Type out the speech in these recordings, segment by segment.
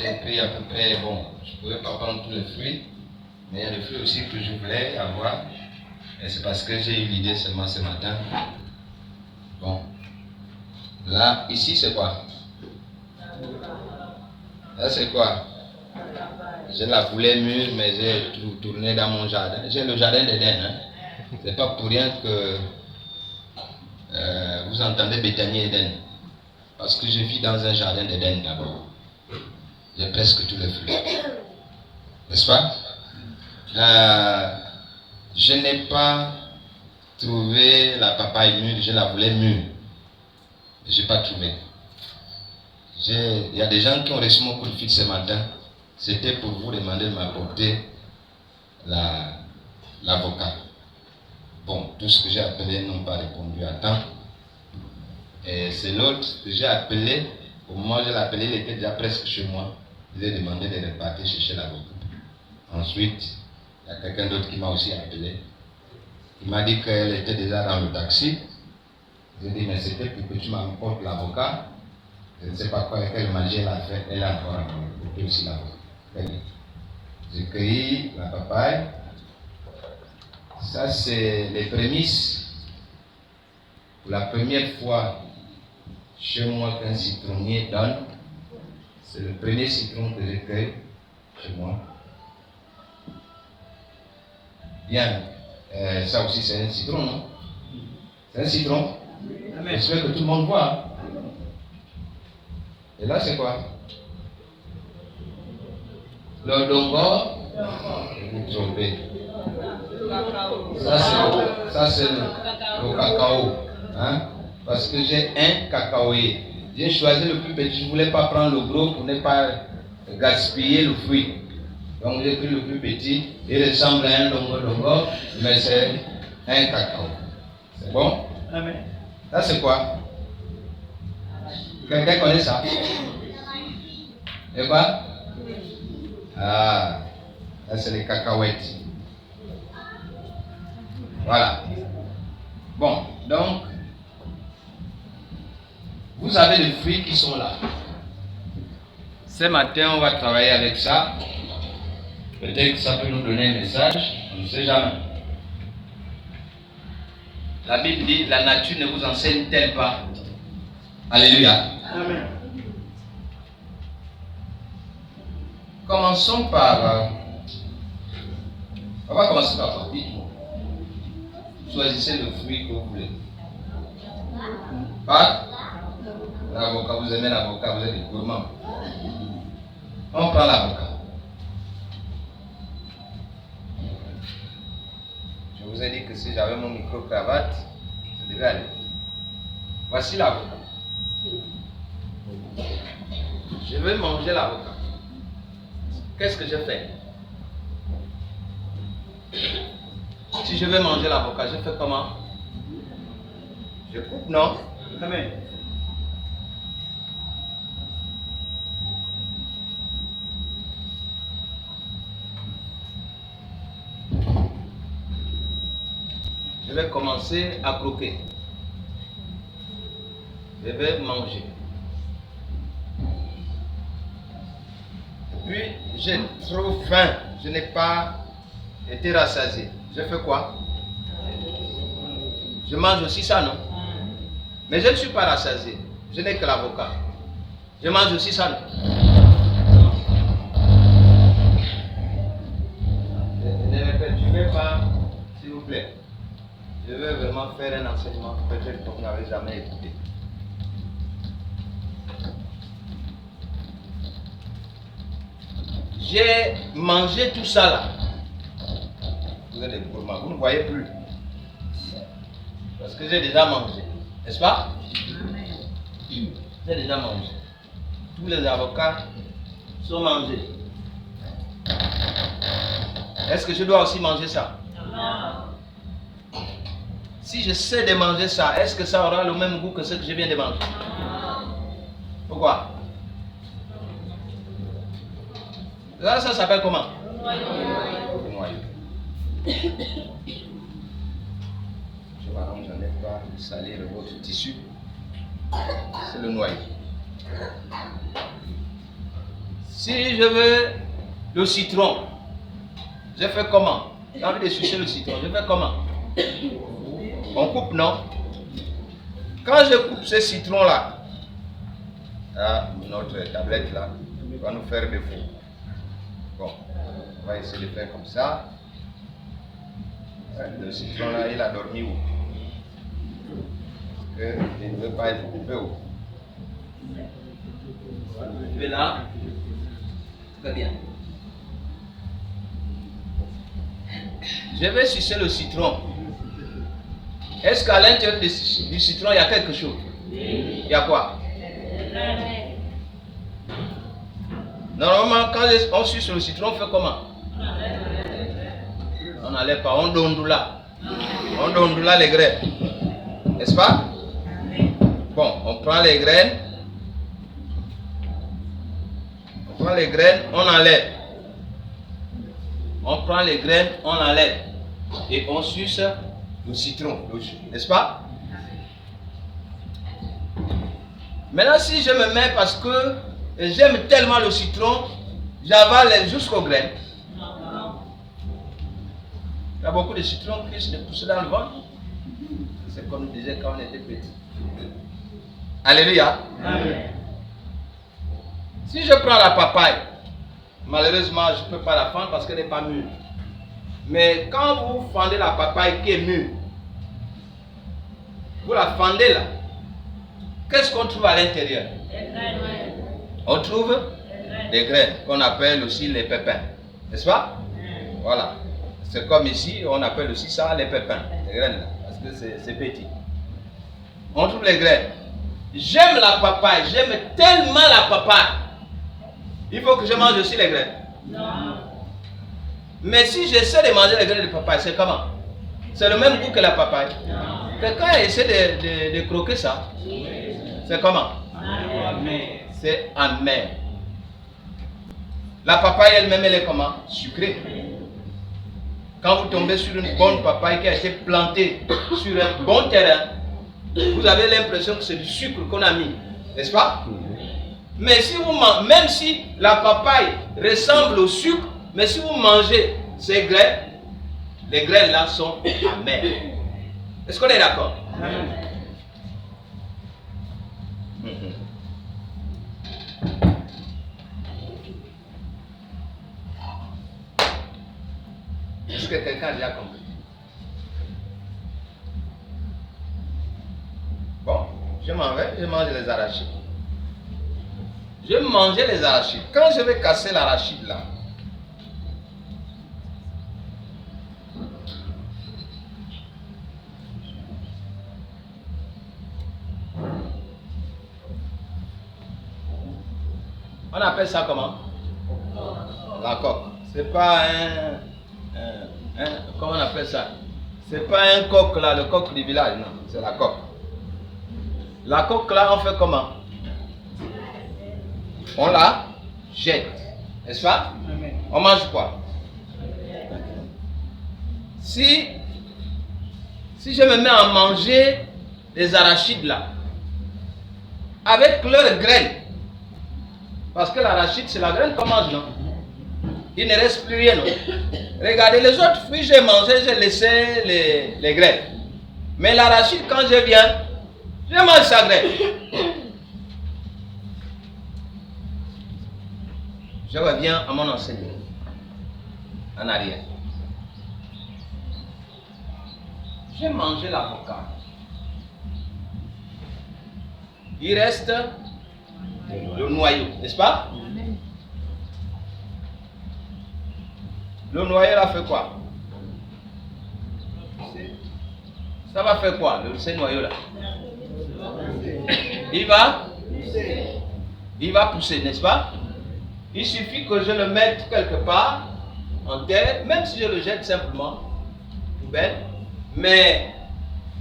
j'ai pris à peu près, bon, je ne pouvais pas prendre tous les fruits, mais il y a des fruits aussi que je voulais avoir. Et c'est parce que j'ai eu l'idée seulement ce matin. Bon. Là, ici, c'est quoi? Là, c'est quoi? Je la voulais mûre, mais j'ai tourné dans mon jardin. J'ai le jardin d'Éden. Hein. C'est pas pour rien que vous entendez Béthanie Éden. Parce que je vis dans un jardin d'Éden d'abord. J'ai presque tous les fruits. N'est-ce pas? Je n'ai pas trouvé la papaye mûre, je la voulais mûre. Je n'ai pas trouvé. Il y a des gens qui ont reçu mon coup de fil ce matin. C'était pour vous demander de m'apporter l'avocat. Bon, tout ce que j'ai appelé n'ont pas répondu à temps. Et c'est l'autre que j'ai appelé. Au moment où je l'ai appelé, il était déjà presque chez moi. Je lui ai demandé de repartir chercher l'avocat. Ensuite, il y a quelqu'un d'autre qui m'a aussi appelé. Il m'a dit qu'elle était déjà dans le taxi. J'ai dit, mais c'était pour que tu m'apportes l'avocat. Je ne sais pas quoi, quel magie elle a fait. Elle a encore apporté aussi l'avocat. J'ai cueilli la papaye. Ça, c'est les prémices. Pour la première fois chez moi qu'un citronnier donne, c'est le premier citron que j'ai cueilli chez moi. Bien, ça aussi c'est un citron, non? C'est un citron. J'espère que tout le monde voit. Et là c'est quoi? Le dongo. Vous vous trompez. Ça c'est le cacao. Hein? Parce que j'ai un cacaoyer. J'ai choisi le plus petit. Je ne voulais pas prendre le gros pour ne pas gaspiller le fruit. Donc j'ai pris le plus petit. Il ressemble à un dongo, mais c'est un cacao. C'est bon? Amen. Ça c'est quoi? Quelqu'un connaît ça? Et quoi? Ah, là c'est les cacahuètes. Voilà. Bon, donc, vous avez les fruits qui sont là. Ce matin, on va travailler avec ça. Peut-être que ça peut nous donner un message. On ne sait jamais. La Bible dit, la nature ne vous enseigne-t-elle pas? Alléluia. Amen. Commençons par... on va commencer par quoi? Dites-moi. Choisissez le fruit que vous voulez. Pas l'avocat, vous aimez l'avocat, vous êtes des gourmands. On prend l'avocat. Je vous ai dit que si j'avais mon micro-cravate, ça devait aller. Voici l'avocat. Je vais manger l'avocat. Qu'est-ce que je fais? Si je vais manger l'avocat, je fais comment? Je coupe, non? Amen. Je vais commencer à croquer. Je vais manger. Puis, j'ai trop faim. Je n'ai pas été rassasié. Je fais quoi? Je mange aussi ça, non? Mais je ne suis pas rassasié. Je n'ai que l'avocat. Je mange aussi ça, non? Je ne vais pas, s'il vous plaît. Je veux vraiment faire un enseignement peut-être que vous n'avez jamais écouté. J'ai mangé tout ça là. Vous êtes des gourmands, vous ne voyez plus. Parce que j'ai déjà mangé. N'est-ce pas? J'ai déjà mangé. Tous les avocats sont mangés. Est-ce que je dois aussi manger ça? Non. Si je sais de manger ça, est-ce que ça aura le même goût que ce que je viens de manger? Non. Pourquoi? Là, ça s'appelle comment? Le noyau. Je vois donc, j'en ai pas salir votre tissu. C'est le noyau. Si je veux le citron, je fais comment? J'ai envie de sucer le citron, je fais comment? On coupe, non? Quand je coupe ce citron-là, notre tablette là va nous faire défaut. Bon, on va essayer de faire comme ça. Le citron là, il a dormi où? Parce qu'il ne veut pas être coupé où? Je vais là. Très bien. Je vais sucer le citron. Est-ce qu'à l'intérieur du citron, il y a quelque chose? Il y a quoi? Normalement, quand on suce le citron, on fait comment? On n'allait pas, on dondoula. On dondoula les graines. N'est-ce pas? Bon, on prend les graines. On prend les graines, on enlève. On prend les graines, on enlève. Et on suce le citron, n'est-ce pas? Maintenant, si je me mets parce que j'aime tellement le citron, j'avale jusqu'aux graines. Il y a beaucoup de citrons qui se poussent dans le ventre. C'est comme on disait quand on était petit. Alléluia. Amen. Si je prends la papaye, malheureusement, je ne peux pas la fendre parce qu'elle n'est pas mûre. Mais quand vous fendez la papaye qui est mûre, vous la fendez là, qu'est-ce qu'on trouve à l'intérieur? On trouve des graines qu'on appelle aussi les pépins. N'est-ce pas? Voilà. C'est comme ici, on appelle aussi ça les pépins. Les graines là, parce que c'est petit. On trouve les graines. J'aime la papaye, j'aime tellement la papaye. Il faut que je mange aussi les graines. Non. Mais si j'essaie de manger les graines de papaye, c'est comment? C'est le même goût que la papaye. Quelqu'un essaie de croquer ça. C'est comment? C'est amer. La papaye elle-même, elle est comment? Sucrée. Quand vous tombez sur une bonne papaye qui a été plantée sur un bon terrain, vous avez l'impression que c'est du sucre qu'on a mis. N'est-ce pas? Mais si vous mangez, même si la papaye ressemble au sucre, mais si vous mangez ces graines, les graines là sont amères. Est-ce qu'on est d'accord? Est-ce que quelqu'un a déjà compris? Bon, je m'en vais, je mange les arachides. Je vais manger les arachides. Quand je vais casser l'arachide là, on appelle ça comment? La coque. C'est pas comment on appelle ça? C'est pas un coq là, le coq du village, non, c'est la coque. La coque là, on fait comment? On la jette, n'est-ce pas? On mange quoi? Si je me mets à manger les arachides là, avec leurs graines, parce que l'arachide c'est la graine qu'on mange, non? Il ne reste plus rien, non? Regardez, les autres fruits j'ai mangé, j'ai laissé les graines. Mais l'arachide, quand je viens, je mange sa graine. Je reviens à mon enseignement. En arrière. J'ai mangé l'avocat. Il reste le noyau, n'est-ce pas? Le noyau là fait quoi? Ça va faire quoi, ce noyau là? Il va pousser, n'est-ce pas? Il suffit que je le mette quelque part en terre, même si je le jette simplement, poubelle, mais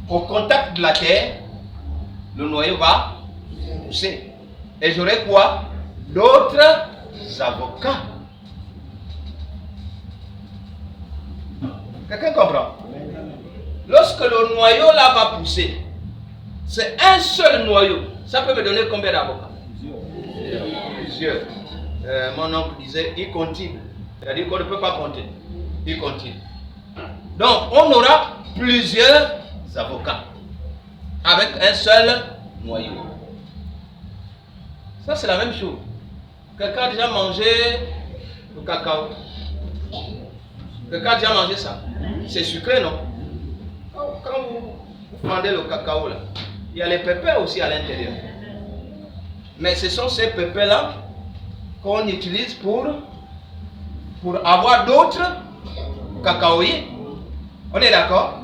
au contact de la terre, le noyau va pousser. Et j'aurai quoi? D'autres avocats. Quelqu'un comprend? Lorsque le noyau là va pousser, c'est un seul noyau. Ça peut me donner combien d'avocats? Plusieurs. mon oncle disait, il continue. C'est-à-dire qu'on ne peut pas compter. Il continue. Donc, on aura plusieurs avocats avec un seul noyau. Ça, c'est la même chose. Quelqu'un a déjà mangé le cacao. Quelqu'un a déjà mangé ça. C'est sucré, non? Quand vous prenez le cacao, là, il y a les pépins aussi à l'intérieur. Mais ce sont ces pépins-là qu'on utilise pour avoir d'autres cacaoyers. On est d'accord?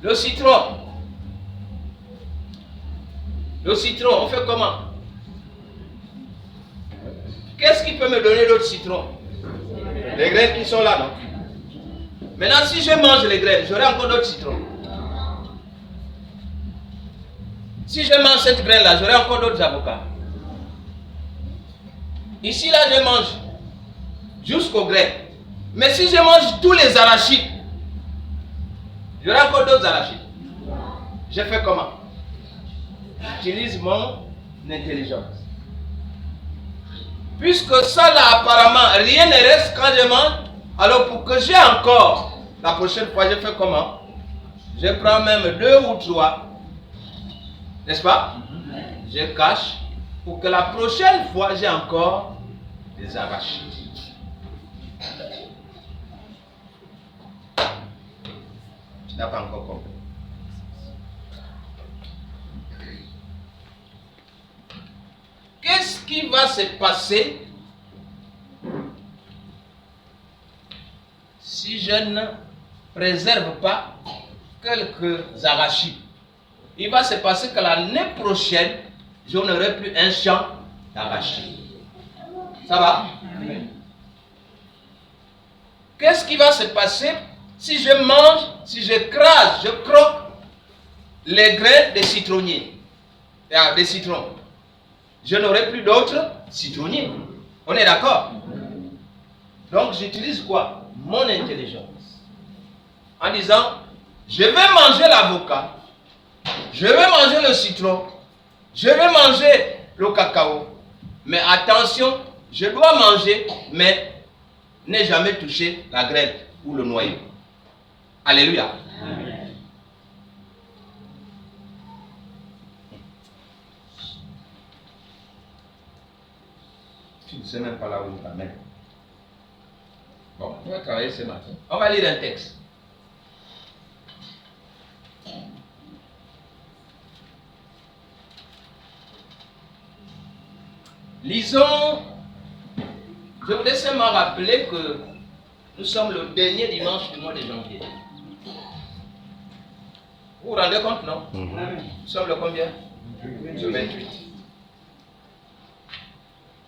Le citron. Le citron, on fait comment? Qu'est-ce qui peut me donner l'autre citron? Les graines qui sont là, non? Maintenant, si je mange les graines, j'aurai encore d'autres citrons. Si je mange cette graine-là, j'aurai encore d'autres avocats. Ici, là, je mange jusqu'aux graines. Mais si je mange tous les arachides, j'aurai encore d'autres arachides. Je fais comment? J'utilise mon intelligence. Puisque ça là, apparemment, rien ne reste quand je mange, alors pour que j'ai encore, la prochaine fois, je fais comment? Je prends même 2 ou 3, n'est-ce pas? Je cache pour que la prochaine fois, j'ai encore des arachides. Tu n'as pas encore compris. Qu'est-ce qui va se passer si je ne préserve pas quelques arachides? Il va se passer que l'année prochaine, je n'aurai plus un champ d'arachides. Ça va? Qu'est-ce qui va se passer si je mange, si je crase, je croque les graines des citronniers, des citrons? Je n'aurai plus d'autres citronniers. On est d'accord? Donc j'utilise quoi? Mon intelligence. En disant, je vais manger l'avocat, je vais manger le citron, je vais manger le cacao. Mais attention, je dois manger, mais n'ai jamais touché la graine ou le noyau. Alléluia. Amen. Tu ne sais même pas là où il t'amène. Bon, on va travailler ce matin. On va lire un texte. Lisons. Je voudrais seulement rappeler que nous sommes le dernier dimanche du mois de janvier. Vous vous rendez compte, non? Nous sommes le combien? Le 28.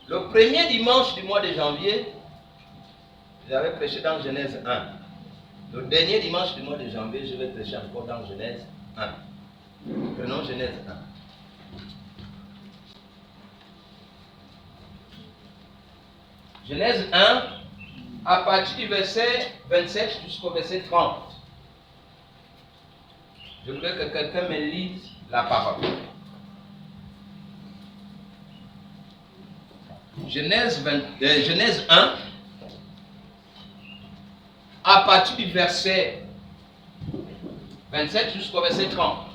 Le premier dimanche du mois de janvier, j'avais prêché dans Genèse 1. Le dernier dimanche du mois de janvier, je vais prêcher encore dans Genèse 1. Prenons Genèse 1. Genèse 1, à partir du verset 27 jusqu'au verset 30. Je voudrais que quelqu'un me lise la parole. Genèse 1, à partir du verset 27 jusqu'au verset 30.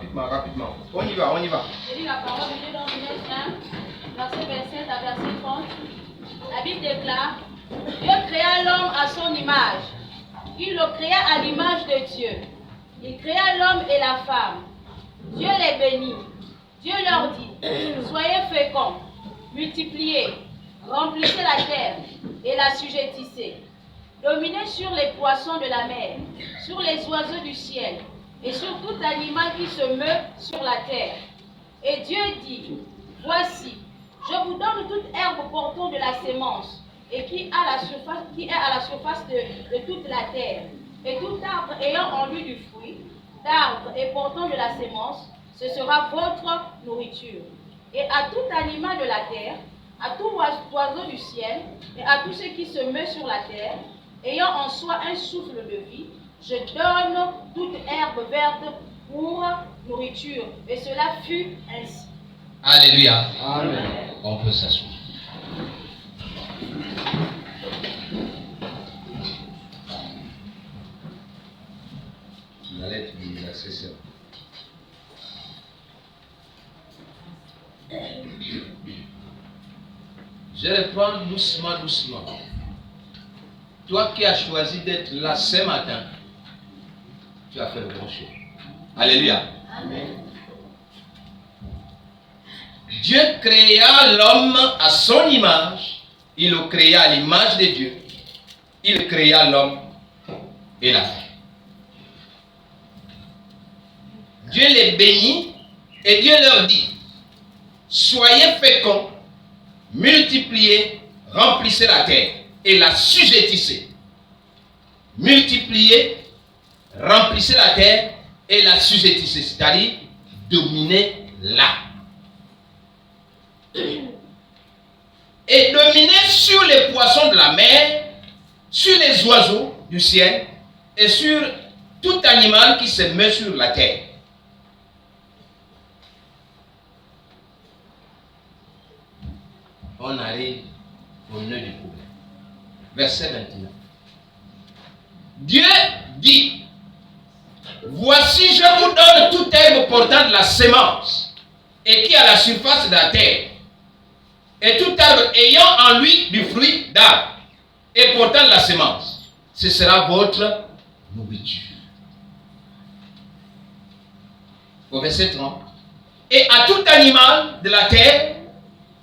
Rapidement. On y va. Je lis la parole de Dieu dans Genèse 1, verset 27 à verset 30. La Bible déclare, Dieu créa l'homme à son image. Il le créa à l'image de Dieu. Il créa l'homme et la femme. Dieu les bénit. Dieu leur dit, soyez féconds, multipliez, remplissez la terre et l'assujettissez. Dominez sur les poissons de la mer, sur les oiseaux du ciel, et sur tout animal qui se meut sur la terre. Et Dieu dit, voici, je vous donne toute herbe portant de la sémence, et qui est à la surface de toute la terre, et tout arbre ayant en lui du fruit, d'arbre et portant de la sémence, ce sera votre nourriture. Et à tout animal de la terre, à tout oiseau du ciel et à tout ce qui se met sur la terre, ayant en soi un souffle de vie, je donne toute herbe verte pour nourriture. Et cela fut ainsi. Alléluia. Amen. On peut s'asseoir. La lettre de la session. Je reprends doucement, doucement. Toi qui as choisi d'être là ce matin, tu as fait le bon choix. Alléluia. Amen. Dieu créa l'homme à son image. Il le créa à l'image de Dieu. Il créa l'homme et la femme. Dieu les bénit et Dieu leur dit, soyez féconds, multipliez, remplissez la terre et la sujettissez. Multipliez, remplissez la terre et la sujettissez, c'est-à-dire dominez-la. Et dominez sur les poissons de la mer, sur les oiseaux du ciel et sur tout animal qui se met sur la terre. On arrive au nœud du problème. Verset 29. Dieu dit, voici je vous donne toute herbe portant de la sémence et qui est à la surface de la terre, et tout arbre ayant en lui du fruit d'arbre et portant de la sémence. Ce sera votre nourriture. Au verset 30. Et à tout animal de la terre,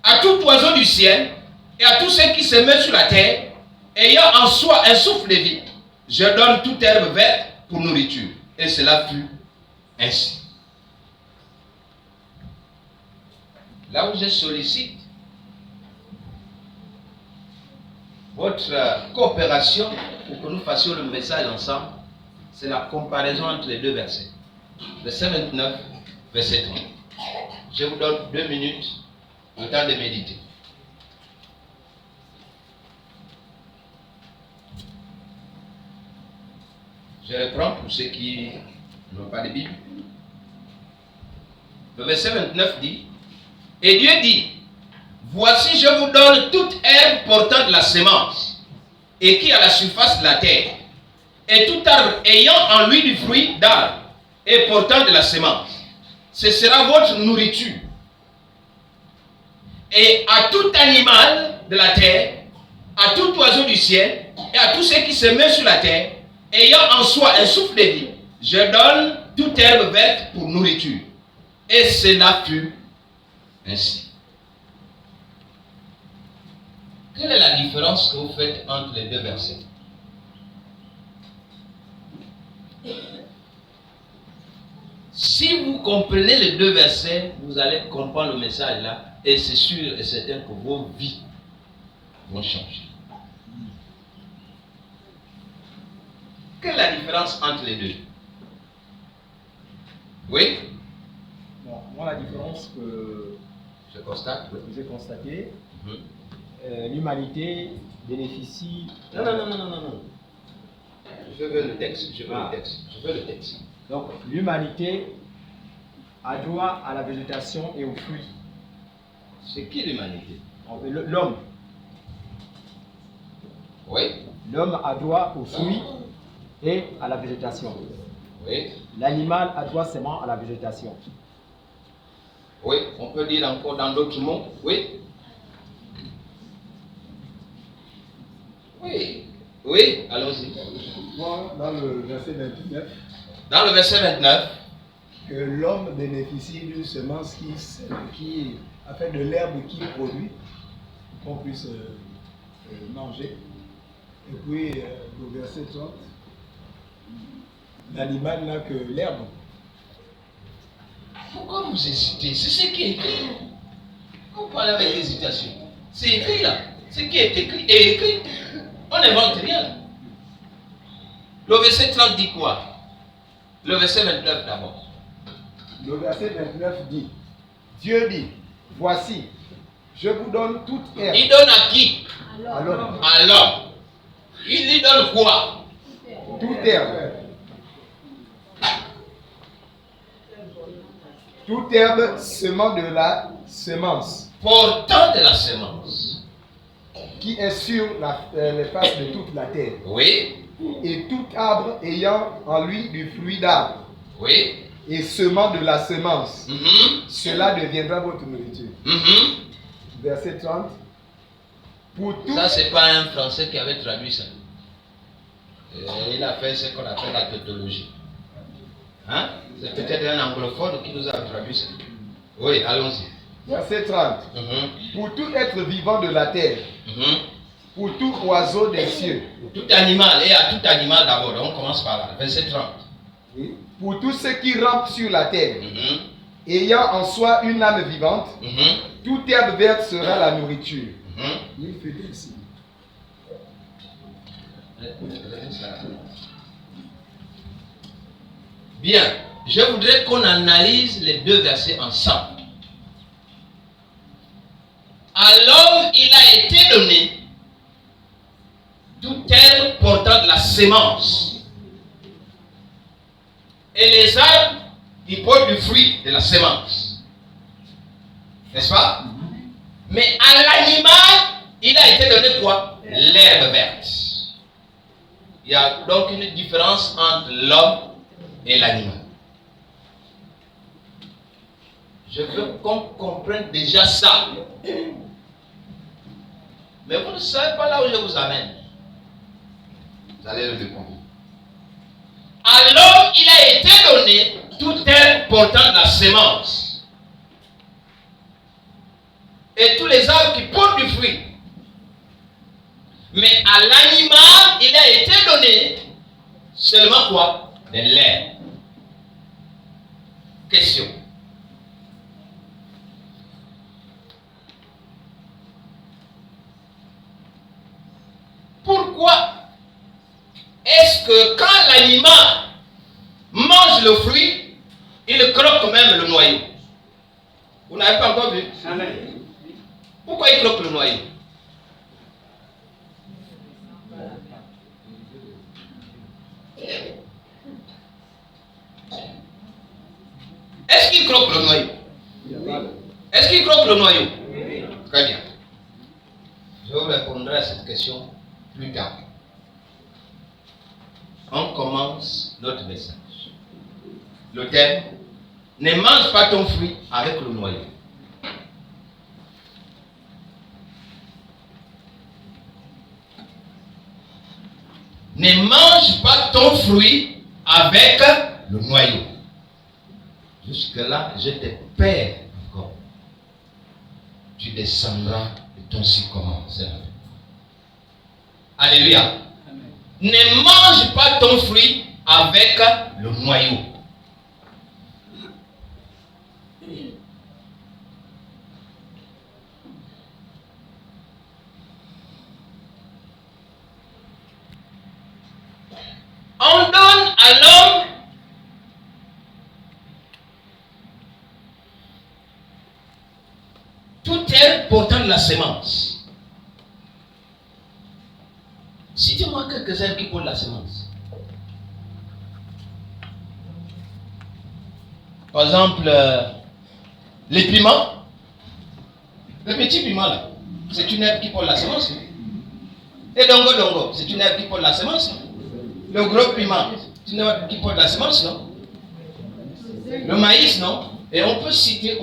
à tout oiseau du ciel, et à tous ceux qui se mettent sur la terre, ayant en soi un souffle de vie, je donne toute herbe verte pour nourriture. Et cela fut ainsi. Là où je sollicite votre coopération pour que nous fassions le message ensemble, c'est la comparaison entre les deux versets. Verset 29, verset 30. Je vous donne 2 minutes, le temps de méditer. Je reprends pour ceux qui n'ont pas de Bible. Le verset 29 dit, et Dieu dit, voici je vous donne toute herbe portant de la sémence, et qui est à la surface de la terre, et tout arbre ayant en lui du fruit d'arbre, et portant de la sémence. Ce sera votre nourriture. Et à tout animal de la terre, à tout oiseau du ciel, et à tous ceux qui se mettent sur la terre, ayant en soi un souffle de vie, je donne toute herbe verte pour nourriture. Et cela fut ainsi. Quelle est la différence que vous faites entre les deux versets? Si vous comprenez les deux versets, vous allez comprendre le message là, et c'est sûr et certain que vos vies vont changer. Quelle est la différence entre les deux? Oui? Bon, moi, la différence que Je constate. Oui. j'ai constatée, l'humanité bénéficie. Non. Je veux le texte. Je veux le texte. Donc, l'humanité a droit à la végétation et aux fruits. C'est qui l'humanité? L'homme. Oui. L'homme a droit aux fruits et à la végétation. Oui. L'animal a droit seulement à la végétation. Oui. On peut dire encore dans d'autres mots. Oui. Oui. Oui. Allons-y. Moi, dans le verset 29, Dans le verset 29, que l'homme bénéficie d'une semence qui a fait de l'herbe qui produit, qu'on puisse manger. Et puis, au verset 30, l'animal n'a que l'herbe. pourquoi vous hésitez? C'est ce qui est écrit. Vous parlez avec hésitation. C'est écrit là. Ce qui est écrit est écrit. On n'invente rien. Le verset 30 dit quoi? Le verset 29 d'abord. Le verset 29 dit, Dieu dit, voici, Je vous donne toute herbe. Il donne à qui? À l'homme. À l'homme. Il lui donne quoi? Toute herbe. Toute herbe semant de la semence Portant de la semence. qui est sur les faces de toute la terre. Oui. Et tout arbre ayant en lui du fruit d'arbre Oui. et semant de la semence, Mhm. cela deviendra votre nourriture. Mhm. Verset 30. Pour tout, Ça, c'est pas un Français qui avait traduit ça. Il a fait ce qu'on appelle la tautologie. Hein? C'est peut-être un anglophone qui nous a traduit ça. Oui, allons-y. verset 30. Mhm. Pour tout être vivant de la terre, Mhm. pour tout oiseau des cieux, Tout animal, et à tout animal d'abord, on commence par là. Verset 30. oui, pour tous ceux qui rampent sur la terre, Mhm. ayant en soi une âme vivante, Mhm. toute herbe verte sera la nourriture. Mhm. Il fait ainsi. Bien, je voudrais qu'on analyse les deux versets ensemble. À l'homme, il a été donné tout herbe portant de la semence. Et les arbres, ils portent du fruit de la semence. N'est-ce pas? Mais à l'animal, il a été donné quoi? L'herbe verte. Il y a donc une différence entre l'homme et l'animal. Je veux qu'on comprenne déjà ça. Mais vous ne savez pas là où je vous amène. Vous allez le découvrir. À l'homme, il a été donné toute herbe portant de la semence. Et tous les arbres qui portent du fruit. Mais à l'animal, il a été donné seulement quoi? De l'herbe. Question. Pourquoi est-ce que quand l'animal mange le fruit, il croque même le noyau? Vous n'avez pas encore vu? Pourquoi il croque le noyau? Est-ce qu'il croque le noyau? Est-ce qu'il croque le noyau? Très bien. Je vous répondrai à cette question plus tard. On commence notre message. Le thème: ne mange pas ton fruit avec le noyau. Ne mange pas ton fruit avec le noyau. Jusque-là, je te perds encore. Tu descendras de ton sycomore. Alléluia. Ne mange pas ton fruit avec le noyau. On donne à l'homme toute herbe portant de la semence. Citez-moi quelques herbes qui portent la semence. Par exemple, les piments. Le petit piment là, c'est une herbe qui porte la semence. Non? Et dongo, c'est une herbe qui porte la semence. Non? Le gros piment, c'est une herbe qui porte la semence, non? Le maïs, non? Et on peut citer.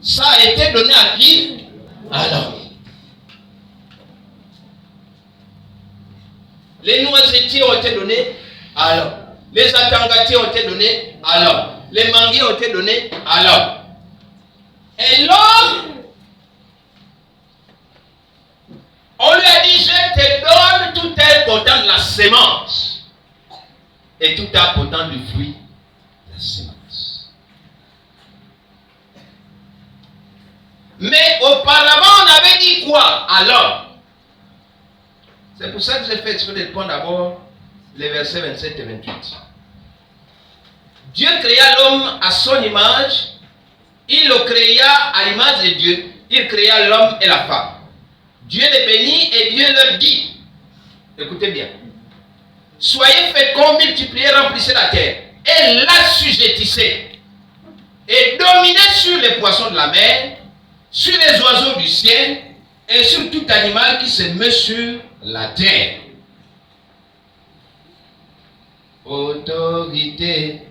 Ça a été donné à qui? À l'homme. Les noisetiers ont été donnés à l'homme. Les atangatiers ont été donnés à l'homme. Les manguiers ont été donnés à l'homme. Et l'homme, on lui a dit: je te donne tout herbe portant de la semence. Et tout herbe portant du fruit de la semence. Mais auparavant, on avait dit quoi à l'homme? C'est pour ça que j'ai fait exprès de prendre d'abord les versets 27 et 28. Dieu créa l'homme à son image. il le créa à l'image de Dieu. Il créa l'homme et la femme. Dieu les bénit et Dieu leur dit, écoutez bien, soyez féconds, multipliez, remplissez la terre et l'assujettissez et dominez sur les poissons de la mer, sur les oiseaux du ciel et sur tout animal qui se meut sur la terre. Autorité,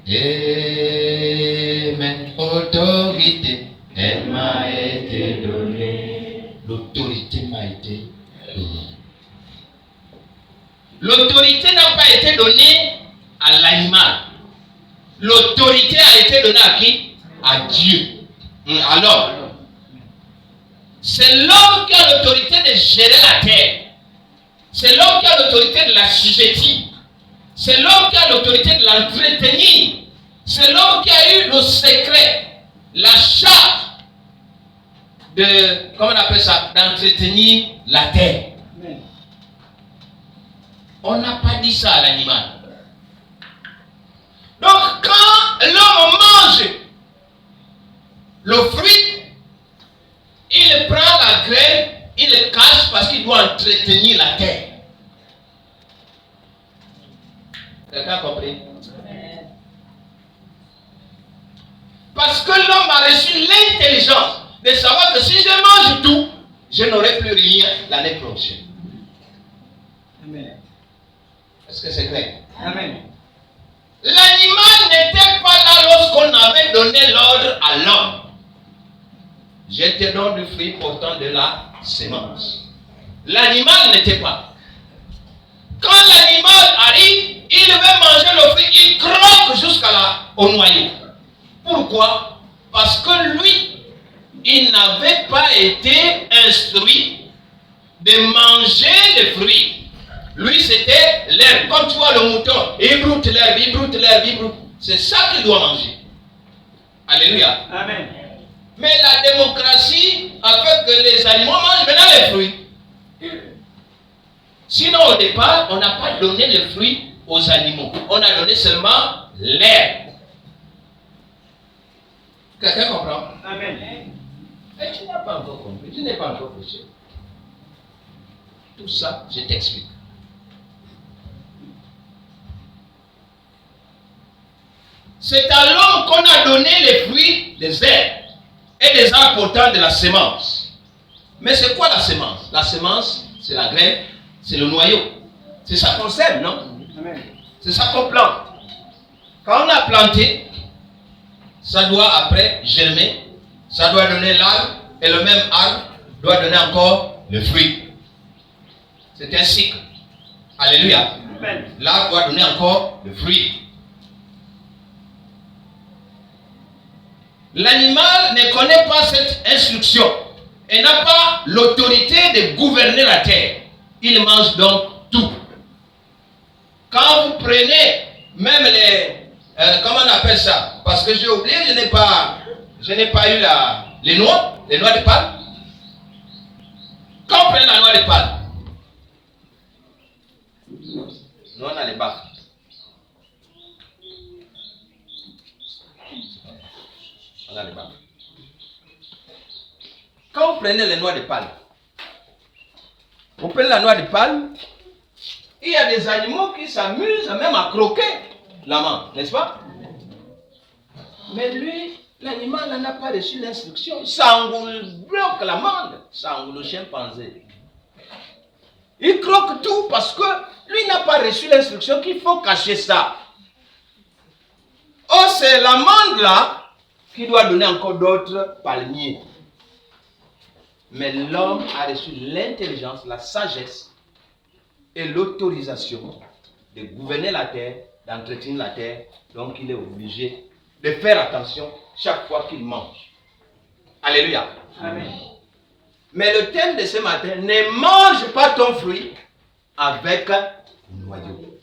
amen, autorité, elle m'a été donnée. L'autorité m'a été donnée. L'autorité n'a pas été donnée à l'animal. L'autorité a été donnée à qui? À Dieu. À l'homme. C'est l'homme qui a l'autorité de gérer la terre. C'est l'homme qui a l'autorité de l'assujettir. C'est l'homme qui a l'autorité de l'entretenir. C'est l'homme qui a eu le secret, la charge de, comment on appelle ça, d'entretenir la terre. Amen. On n'a pas dit ça à l'animal. Donc quand l'homme mange le fruit, il prend la graine, il le cache parce qu'il doit entretenir la terre. Quelqu'un a compris? Parce que l'homme a reçu l'intelligence de savoir que si je mange tout, je n'aurai plus rien l'année prochaine. Amen. Est-ce que c'est clair? Amen. L'animal n'était pas là lorsqu'on avait donné l'ordre à l'homme. Je te donne du fruit portant de la semence. L'animal n'était pas. Quand l'animal arrive, il veut manger le fruit, il croque jusqu'au noyau. Pourquoi? Parce que lui, il n'avait pas été instruit de manger les fruits. Lui, c'était l'herbe. Comme tu vois le mouton, il broute l'herbe, il broute l'herbe, il broute. C'est ça qu'il doit manger. Alléluia. Amen. Mais la démocratie a fait que les animaux mangent maintenant les fruits. Sinon, au départ, on n'a pas donné les fruits aux animaux. On a donné seulement l'herbe. Quelqu'un comprend? Amen. Et tu n'as pas encore compris. Tu n'es pas encore prêché. Tout ça, je t'explique. C'est à l'homme qu'on a donné les fruits des herbes et des arbres portant de la semence. Mais c'est quoi la semence? La semence, c'est la graine, c'est le noyau. C'est ça qu'on sème, non? Amen. C'est ça qu'on plante. Quand on a planté, ça doit après germer, ça doit donner l'arbre, et le même arbre doit donner encore le fruit. C'est un cycle. Alléluia. Amen. L'arbre doit donner encore le fruit. L'animal ne connaît pas cette instruction et n'a pas l'autorité de gouverner la terre. Il mange donc tout. Quand vous prenez même les... comment on appelle ça? Parce que j'ai oublié, je n'ai pas eu les noix de palme. Quand on prend la noix de palme, nous on a les baffes. On a les baffes. Quand vous prenez les noix de palme, vous prenez la noix de palme, il y a des animaux qui s'amusent même à croquer l'amande, n'est-ce pas? Mais lui, l'animal n'a pas reçu l'instruction. Ça bloque l'amande, ça engoule le chimpanzé. Il croque tout parce que lui n'a pas reçu l'instruction qu'il faut cacher ça. Oh, c'est l'amande là qui doit donner encore d'autres palmiers. Mais l'homme a reçu l'intelligence, la sagesse et l'autorisation de gouverner la terre, d'entretenir la terre. Donc il est obligé de faire attention chaque fois qu'il mange. Alléluia. Amen. Mais le thème de ce matin, ne mange pas ton fruit avec le noyau.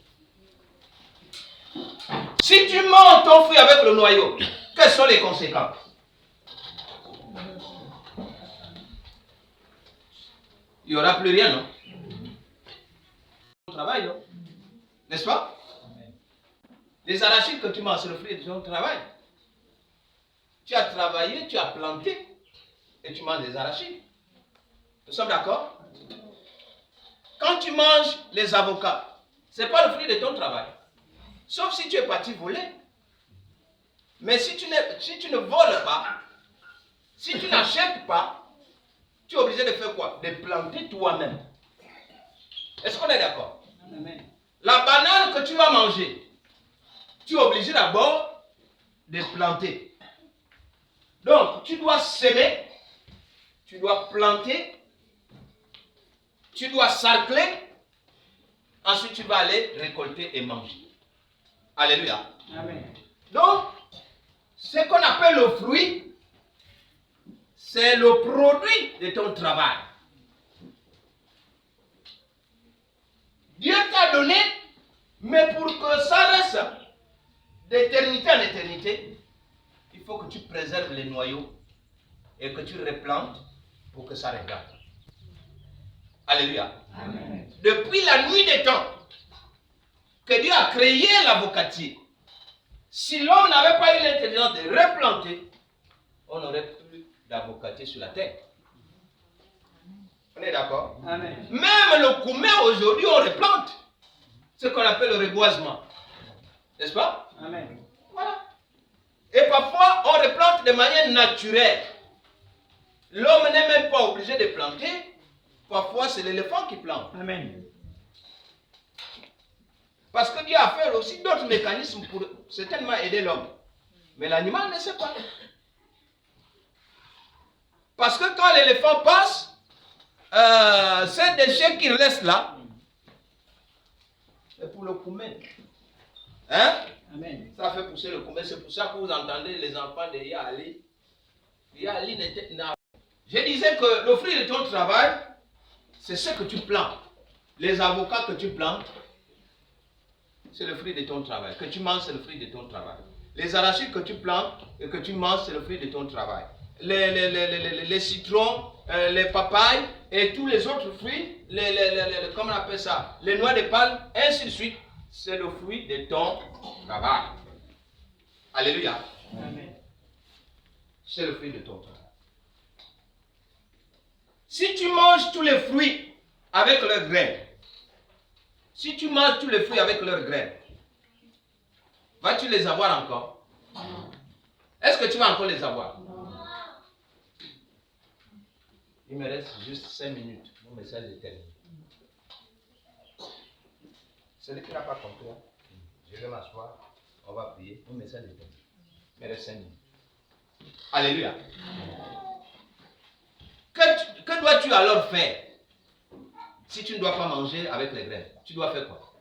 Si tu manges ton fruit avec le noyau, quelles sont les conséquences? Il n'y aura plus rien, non? Ton travail, non? N'est-ce pas? Les arachides que tu manges, c'est le fruit de ton travail. tu as travaillé, tu as planté et tu manges des arachides. Nous sommes d'accord? Quand tu manges les avocats, ce n'est pas le fruit de ton travail. Sauf si tu es parti voler. Mais si tu ne voles pas, si tu n'achètes pas, tu es obligé de faire quoi? De planter toi-même. Est-ce qu'on est d'accord? Amen. La banane que tu vas manger, tu es obligé d'abord de planter. Donc, tu dois semer, tu dois planter, tu dois sarcler, ensuite tu vas aller récolter et manger. Alléluia. Amen. Donc, ce qu'on appelle le fruit, c'est le produit de ton travail. Dieu t'a donné, mais pour que ça reste d'éternité en éternité, il faut que tu préserves les noyaux et que tu replantes pour que ça regarde. Alléluia. Amen. Depuis la nuit des temps, que Dieu a créé l'avocatier, si l'homme n'avait pas eu l'intelligence de replanter, on n'aurait plus d'avocatier sur la terre. On est d'accord? Amen. Même le koumé aujourd'hui, on replante. Ce qu'on appelle le reboisement. N'est-ce pas? Amen. Voilà. Et parfois, on replante de manière naturelle. L'homme n'est même pas obligé de planter. Parfois, c'est l'éléphant qui plante. Amen. Parce que Dieu a fait aussi d'autres mécanismes pour certainement aider l'homme. Mais l'animal ne sait pas. Parce que quand l'éléphant passe, ces déchets qui restent là, c'est pour le koumé. Hein? Amen. Ça fait pousser le koumé. C'est pour ça que vous entendez les enfants de Yali. Yali n'était... Je disais que le fruit de ton travail, c'est ce que tu plantes. Les avocats que tu plantes, c'est le fruit de ton travail. Que tu manges, c'est le fruit de ton travail. Les arachides que tu plantes et que tu manges, c'est le fruit de ton travail. Les citrons, les papayes et tous les autres fruits, comment on appelle ça? Les noix de palme, ainsi de suite, c'est le fruit de ton travail. Alléluia. Amen. C'est le fruit de ton travail. Si tu manges tous les fruits avec leurs graines, si tu manges tous les fruits avec leurs graines, vas-tu les avoir encore? Est-ce que tu vas encore les avoir? Il me reste juste 5 minutes. Mon message est terminé. Celui qui n'a pas compris, je vais m'asseoir, on va prier. Mon message est terminé. Il me reste 5 minutes. Alléluia. Que dois-tu alors faire si tu ne dois pas manger avec les graines? Tu dois faire quoi?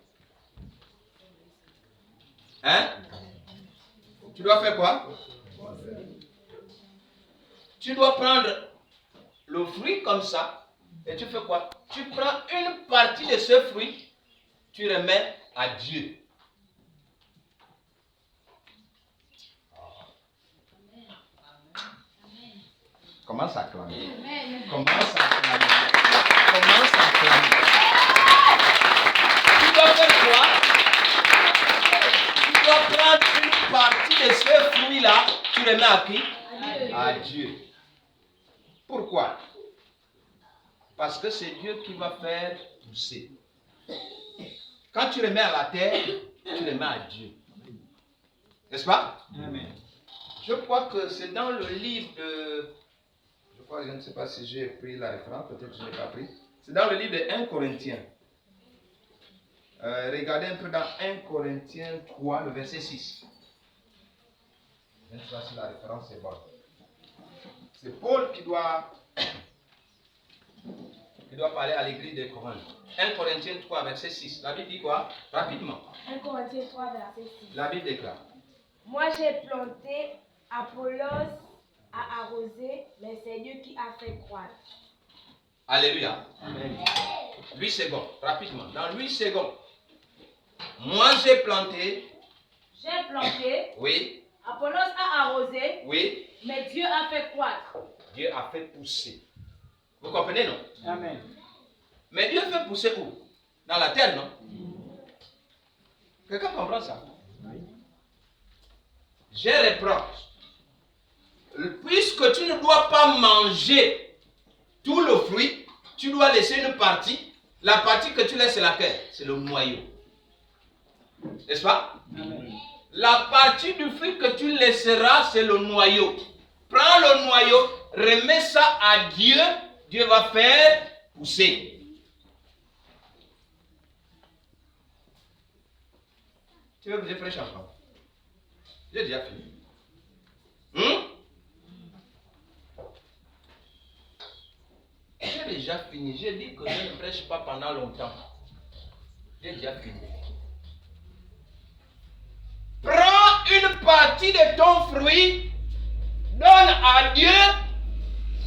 Hein? Tu dois faire quoi? Tu dois prendre le fruit comme ça et tu fais quoi? Tu prends une partie de ce fruit, tu remets à Dieu. Commence à clamer. Commence à clamer. Commence à clamer. Tu dois faire quoi? Tu dois prendre une partie de ce fruit-là, tu remets à qui? À Dieu. Pourquoi? Parce que c'est Dieu qui va faire pousser. Quand tu remets à la terre, tu remets à Dieu. N'est-ce pas? Amen. Je crois que c'est dans le livre de... Je ne sais pas si j'ai pris la référence, peut-être que je n'ai pas pris. C'est dans le livre de 1 Corinthiens. Regardez un peu dans 1 Corinthiens 3, le verset 6. Je ne sais pas si la référence est bonne. C'est Paul qui doit parler à l'église de Corinthe. 1 Corinthiens 3, verset 6. La Bible dit quoi? Rapidement. 1 Corinthiens 3, verset 6. La Bible déclare. Moi j'ai planté, Apollos a arrosé, mais c'est Dieu qui a fait croître. Alléluia. Amen. 8 secondes, rapidement. Dans 8 secondes. Moi j'ai planté. J'ai planté, Oui, Apollos a arrosé, oui. mais Dieu a fait croître. Dieu a fait pousser. Vous comprenez, non? Amen. Mais Dieu fait pousser où? Dans la terre, non? Quelqu'un comprend ça? Oui. Je reproche puisque tu ne dois pas manger tout le fruit, tu dois laisser une partie. La partie que tu laisses, c'est laquelle? C'est le noyau. N'est-ce pas? Amen. La partie du fruit que tu laisseras, c'est le noyau. Prends le noyau, remets ça à Dieu, Dieu va faire pousser. Tu veux que je prêche encore? J'ai déjà fini. J'ai déjà fini. J'ai dit que je ne prêche pas pendant longtemps. J'ai déjà fini. Prends une partie de ton fruit, donne à Dieu,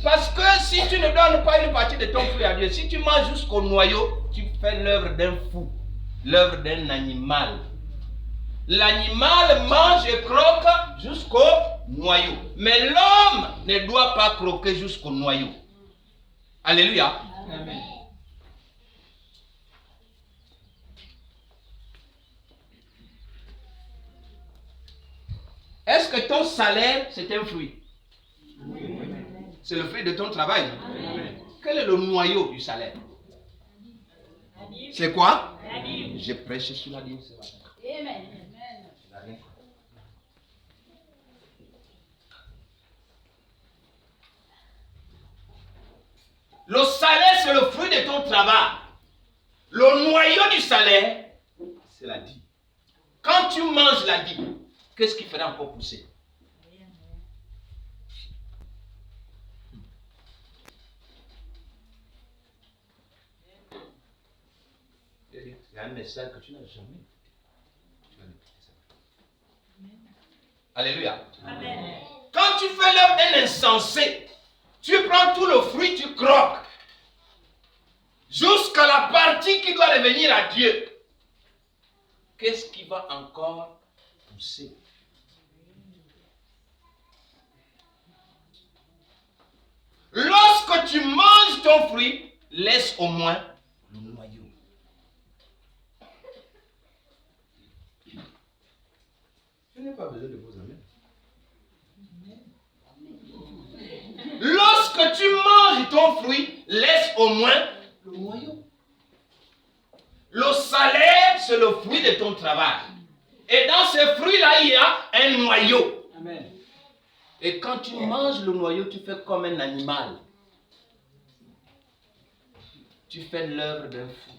parce que si tu ne donnes pas une partie de ton fruit à Dieu, si tu manges jusqu'au noyau, tu fais l'œuvre d'un fou, l'œuvre d'un animal. L'animal mange et croque jusqu'au noyau, mais l'homme ne doit pas croquer jusqu'au noyau. Alléluia. Amen. Est-ce que ton salaire, c'est un fruit? Oui. C'est le fruit de ton travail. Amen. Quel est le noyau du salaire? C'est quoi? J'ai prêché sur la dîme ce matin. Amen. Le salaire, c'est le fruit de ton travail. Le noyau du salaire, c'est la dîme. Quand tu manges la dîme, qu'est-ce qui fera encore pousser? Il y a un message que tu n'as jamais. Alléluia. Amen. Quand tu fais l'œuvre d'un insensé, tu prends tout le fruit, tu croques. Jusqu'à la partie qui doit revenir à Dieu. Qu'est-ce qui va encore pousser? Lorsque tu manges ton fruit, laisse au moins le noyau. Je n'ai pas besoin de vos amis. Lorsque tu manges ton fruit, laisse au moins le noyau. Le salaire, c'est le fruit de ton travail. Et dans ce fruit-là, il y a un noyau. Amen. Et quand tu manges le noyau, tu fais comme un animal. Tu fais l'œuvre d'un fou.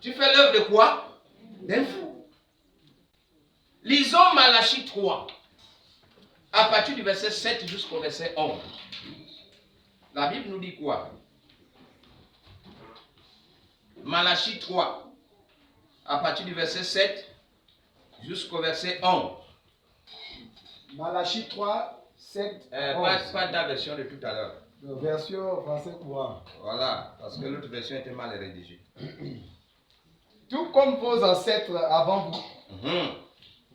Tu fais l'œuvre de quoi? D'un fou. Lisons Malachie 3, à partir du verset 7 jusqu'au verset 11. La Bible nous dit quoi? Malachie 3, à partir du verset 7 jusqu'au verset 11. Malachie 3, 7, 11. Pas ta version de tout à l'heure. Version français courant. Voilà, parce que l'autre version était mal rédigée. Tout comme vos ancêtres avant vous,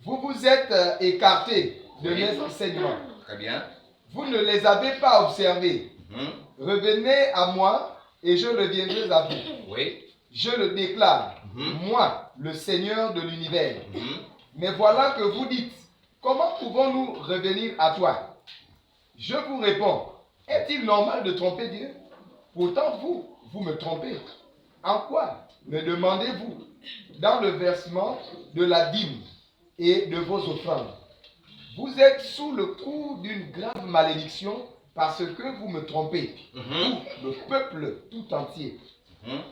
vous vous êtes écartés de mes enseignements. Très bien. Vous ne les avez pas observés. Revenez à moi et je reviendrai à vous. Oui. Je le déclare, moi, le Seigneur de l'univers. Mais voilà que vous dites, comment pouvons-nous revenir à toi? Je vous réponds, est-il normal de tromper Dieu? Pourtant vous me trompez. En quoi me demandez-vous? Dans le versement de la dîme et de vos offrandes. Vous êtes sous le coup d'une grave malédiction parce que vous me trompez. Tout le peuple tout entier.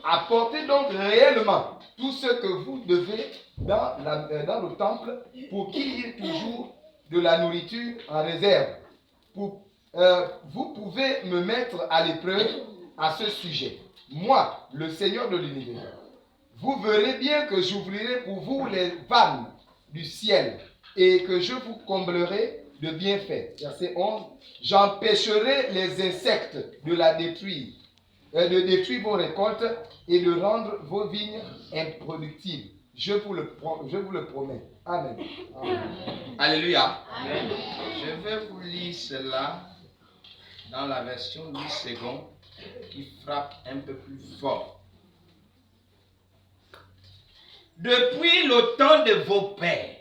Apportez donc réellement tout ce que vous devez dans le temple pour qu'il y ait toujours de la nourriture en réserve. Vous pouvez me mettre à l'épreuve à ce sujet. Moi, le Seigneur de l'univers. Vous verrez bien que j'ouvrirai pour vous les vannes du ciel et que je vous comblerai de bienfaits. Verset 11. J'empêcherai les insectes de détruire vos récoltes et de rendre vos vignes improductives. Je vous le promets. Amen. Amen. Alléluia. Amen. Je vais vous lire cela dans la version 8 secondes qui frappe un peu plus fort. depuis le temps de vos pères,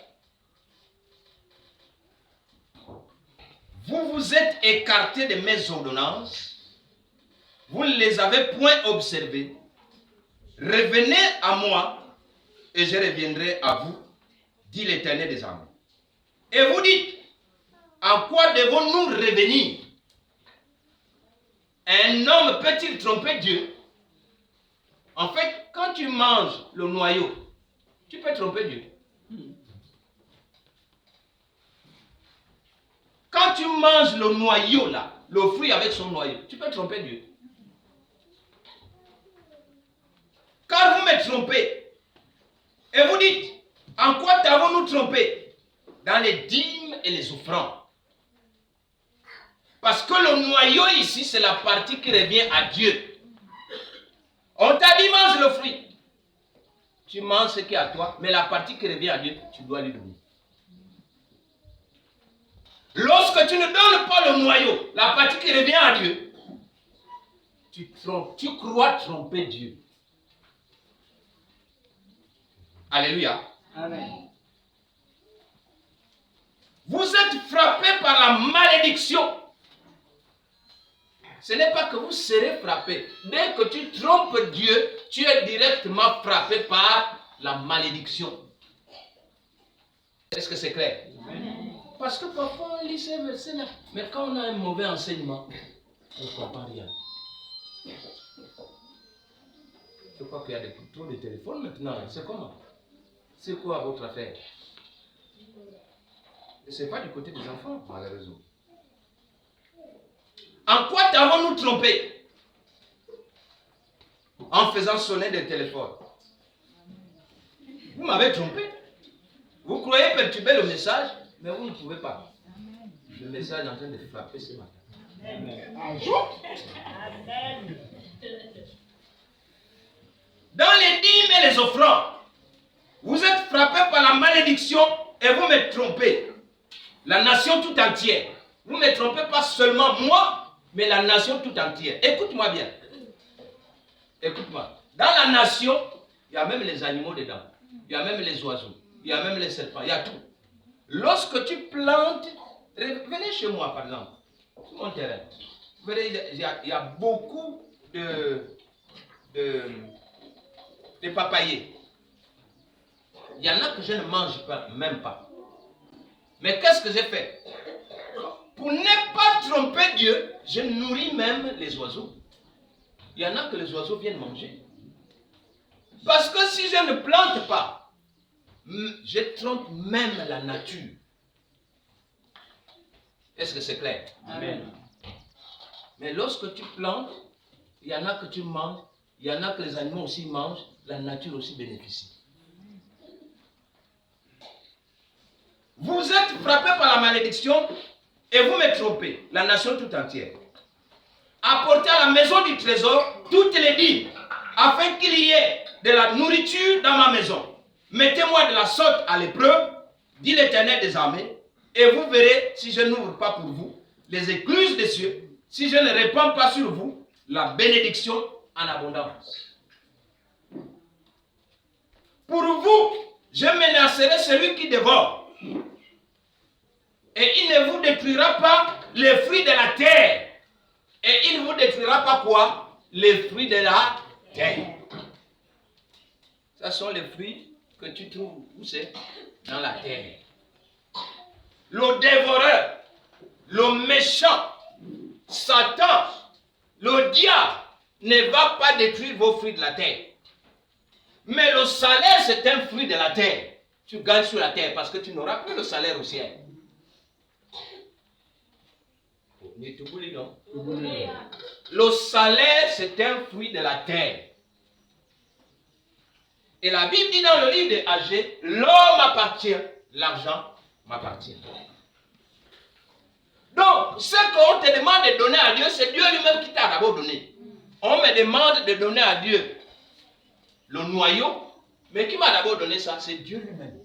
vous vous êtes écartés de mes ordonnances, vous ne les avez point observées. Revenez à moi et je reviendrai à vous, dit l'Éternel des armées. Et vous dites, en quoi devons-nous revenir? Un homme peut-il tromper Dieu? En fait, quand tu manges le noyau, tu peux tromper Dieu. Quand tu manges le noyau là, le fruit avec son noyau, tu peux tromper Dieu. Car vous me trompez. Et vous dites, en quoi t'avons-nous trompé? Dans les dîmes et les offrandes. Parce que le noyau ici, c'est la partie qui revient à Dieu. On t'a dit, mange le fruit. Tu manges ce qui est à toi, mais la partie qui revient à Dieu, tu dois lui donner. Lorsque tu ne donnes pas le noyau, la partie qui revient à Dieu, tu crois tromper Dieu. Alléluia. Amen. Vous êtes frappés par la malédiction. Ce n'est pas que vous serez frappés. Dès que tu trompes Dieu, tu es directement frappé par la malédiction. Est-ce que c'est clair? Amen. Parce que parfois on lit ces versets-là, mais quand on a un mauvais enseignement, on ne croit pas rien. Je crois qu'il y a trop de téléphones maintenant. C'est comment? C'est quoi votre affaire? Ce n'est pas du côté des enfants, malheureusement. En quoi t'avons-nous trompé? En faisant sonner des téléphones. Vous m'avez trompé. Vous croyez perturber le message, mais vous ne pouvez pas. Le message est en train de frapper ce matin. Amen. Dans les dîmes et les offrandes, vous êtes frappés par la malédiction et vous me trompez. La nation tout entière. Vous ne me trompez pas seulement moi, mais la nation tout entière. Écoute-moi bien. Écoute-moi. Dans la nation, il y a même les animaux dedans. Il y a même les oiseaux. Il y a même les serpents. Il y a tout. Lorsque tu plantes, venez chez moi par exemple, sur mon terrain. Vous verrez, il y a beaucoup de papayers. Il y en a que je ne mange pas, même pas. Mais qu'est-ce que j'ai fait? Pour ne pas tromper Dieu, je nourris même les oiseaux. Il y en a que les oiseaux viennent manger. Parce que si je ne plante pas, je trompe même la nature. Est-ce que c'est clair? Amen. Mais lorsque tu plantes, il y en a que tu manges, il y en a que les animaux aussi mangent, la nature aussi bénéficie. Vous êtes frappés par la malédiction et vous me trompez, la nation tout entière. Apportez à la maison du trésor toutes les dîmes, afin qu'il y ait de la nourriture dans ma maison. Mettez-moi de la sorte à l'épreuve, dit l'Éternel des armées, et vous verrez si je n'ouvre pas pour vous les écluses des cieux, si je ne répands pas sur vous la bénédiction en abondance. Pour vous, je menacerai celui qui dévore. Et il ne vous détruira pas les fruits de la terre. Et il ne vous détruira pas quoi? Les fruits de la terre. Ce sont les fruits que tu trouves, où c'est? Dans la terre. Le dévoreur, le méchant, Satan, le diable ne va pas détruire vos fruits de la terre. Mais le salaire, c'est un fruit de la terre. Tu gagnes sur la terre parce que tu n'auras plus le salaire au ciel. Le salaire, c'est un fruit de la terre. Et la Bible dit dans le livre de Agé, l'homme appartient, l'argent m'appartient. Donc, ce qu'on te demande de donner à Dieu, c'est Dieu lui-même qui t'a d'abord donné. On me demande de donner à Dieu le noyau, mais qui m'a d'abord donné ça? C'est Dieu lui-même.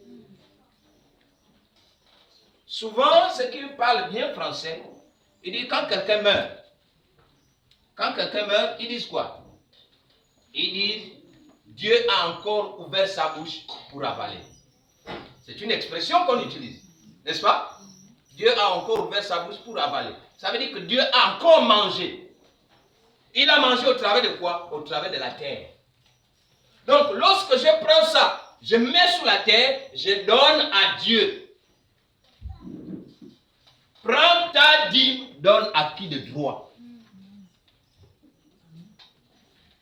Souvent, ceux qui parlent bien français, ils disent quand quelqu'un meurt, ils disent quoi? Ils disent Dieu a encore ouvert sa bouche pour avaler. C'est une expression qu'on utilise, n'est-ce pas? Dieu a encore ouvert sa bouche pour avaler. Ça veut dire que Dieu a encore mangé. Il a mangé au travers de quoi? Au travers de la terre. Donc, lorsque je prends ça, je mets sous la terre, je donne à Dieu. Prends ta dîme, donne à qui de droit?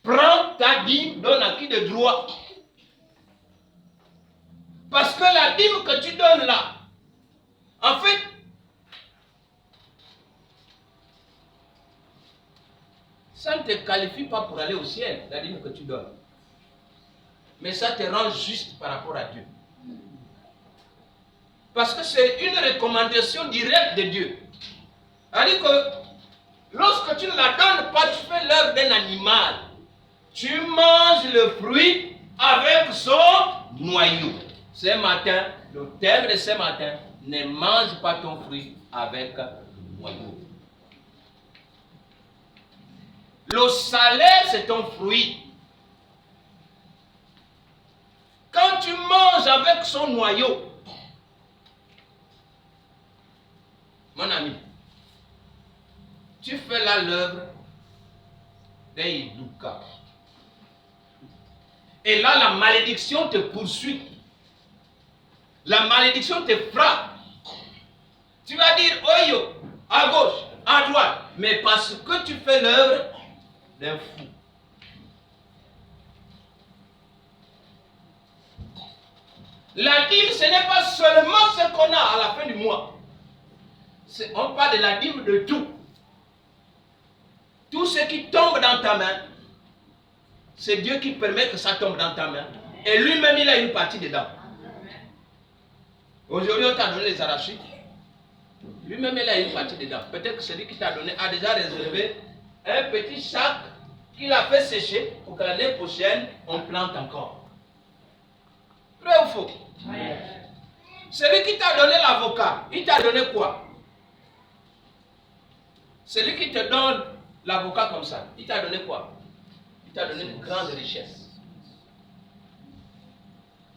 Prends ta dîme, donne à qui de droit? Parce que la dîme que tu donnes là, en fait, ça ne te qualifie pas pour aller au ciel, la dîme que tu donnes. Mais ça te rend juste par rapport à Dieu. Parce que c'est une recommandation directe de Dieu. C'est-à-dire que lorsque tu ne la donnes pas, tu fais l'œuvre d'un animal. Tu manges le fruit avec son noyau. Ce matin, le thème de ce matin, ne mange pas ton fruit avec noyau. Le salé, c'est ton fruit. Quand tu manges avec son noyau, mon ami, tu fais là l'œuvre d'un Iduka. Et là, la malédiction te poursuit. La malédiction te frappe. Tu vas dire, oh yo, à gauche, à droite. Mais parce que tu fais l'œuvre d'un fou. La dîme, ce n'est pas seulement ce qu'on a à la fin du mois. On parle de la dîme de tout. Tout ce qui tombe dans ta main, c'est Dieu qui permet que ça tombe dans ta main. Et lui-même, il a une partie dedans. Aujourd'hui, on t'a donné les arachides. Lui-même, il a une partie dedans. Peut-être que celui qui t'a donné a déjà réservé un petit sac qu'il a fait sécher pour que l'année prochaine, on plante encore. Vrai ou faux? Oui. Celui qui t'a donné l'avocat, il t'a donné quoi? Celui qui te donne l'avocat comme ça, il t'a donné quoi? Il t'a donné une grande richesse.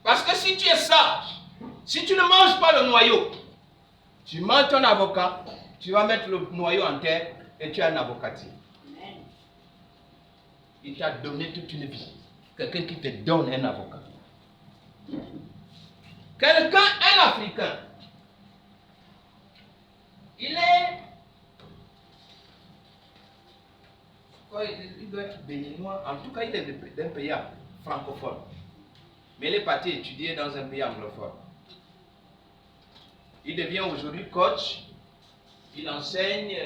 Parce que si tu es sage, si tu ne manges pas le noyau, tu manges ton avocat, tu vas mettre le noyau en terre et tu as un avocatier. Il t'a donné toute une vie. Quelqu'un qui te donne un avocat. Quelqu'un, un Africain, il doit être béninois, en tout cas il est d'un pays francophone. Mais il est parti étudier dans un pays anglophone. Il devient aujourd'hui coach, il enseigne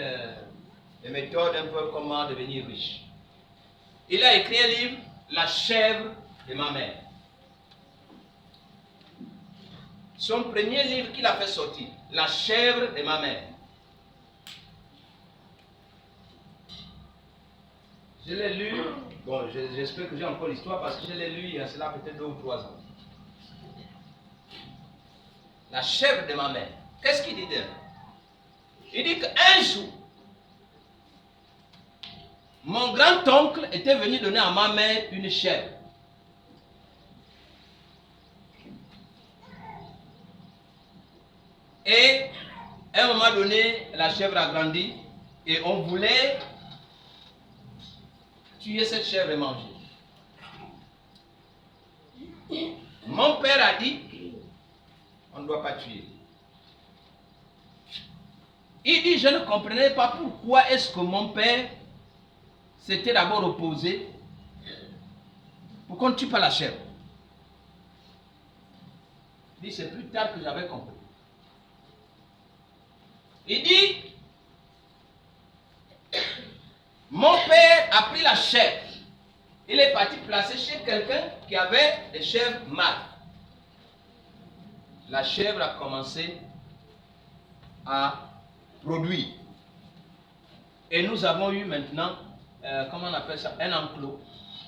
des méthodes un peu comment devenir riche. Il a écrit un livre, La chèvre de ma mère. Son premier livre qu'il a fait sortir, La chèvre de ma mère. Je l'ai lu, bon, j'espère que j'ai encore l'histoire parce que je l'ai lu il y a cela peut-être 2 ou 3 ans. La chèvre de ma mère. Qu'est-ce qu'il dit d'elle? Il dit qu'un jour, mon grand-oncle était venu donner à ma mère une chèvre. Et à un moment donné, la chèvre a grandi et on voulait tuer cette chèvre et manger. Mon père a dit, on ne doit pas tuer. Il dit, je ne comprenais pas pourquoi est-ce que mon père s'était d'abord opposé pour qu'on ne tue pas la chèvre. Il dit, c'est plus tard que j'avais compris. Il dit, mon père a pris la chèvre. Il est parti placer chez quelqu'un qui avait des chèvres mâles. La chèvre a commencé à produire. Et nous avons eu maintenant, comment on appelle ça, un enclos.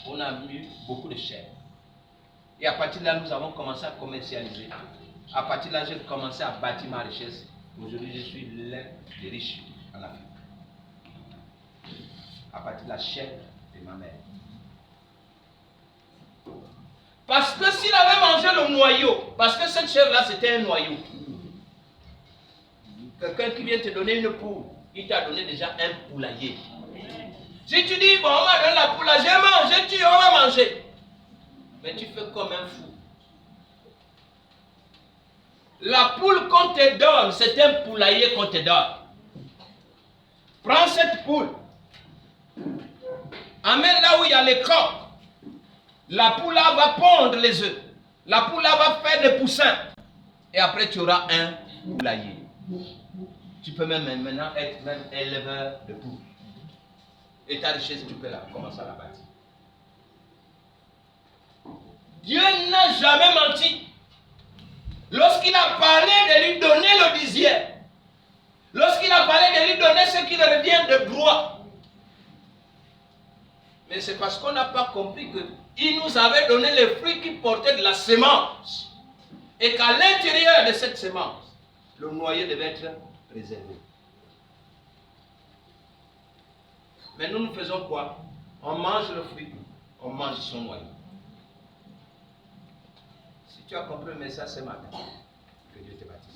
On a eu beaucoup de chèvres. Et à partir de là, nous avons commencé à commercialiser. À partir de là, j'ai commencé à bâtir ma richesse. Aujourd'hui, je suis l'un des riches en Afrique. À partir de la chèvre de ma mère. Parce que s'il avait mangé le noyau, parce que cette chèvre-là, c'était un noyau. Quelqu'un qui vient te donner une poule, il t'a donné déjà un poulailler. Si tu dis, bon, on m'a donné la poule, j'ai mangé, on va manger. Mais tu fais comme un fou. La poule qu'on te donne, c'est un poulailler qu'on te donne. Prends cette poule. Amène là où il y a les coques. La poule là va pondre les œufs. La poule là va faire des poussins. Et après tu auras un poulailler. Tu peux même maintenant être même éleveur de poules. Et ta richesse, tu peux commencer à la bâtir. Dieu n'a jamais menti. Lorsqu'il a parlé de lui donner le dixième, lorsqu'il a parlé de lui donner ce qui revient de droit, mais c'est parce qu'on n'a pas compris qu'il nous avait donné les fruits qui portaient de la semence. Et qu'à l'intérieur de cette semence, le noyau devait être préservé. Mais nous faisons quoi? On mange le fruit, on mange son noyau. Si tu as compris le message ce matin, que Dieu te bâtisse.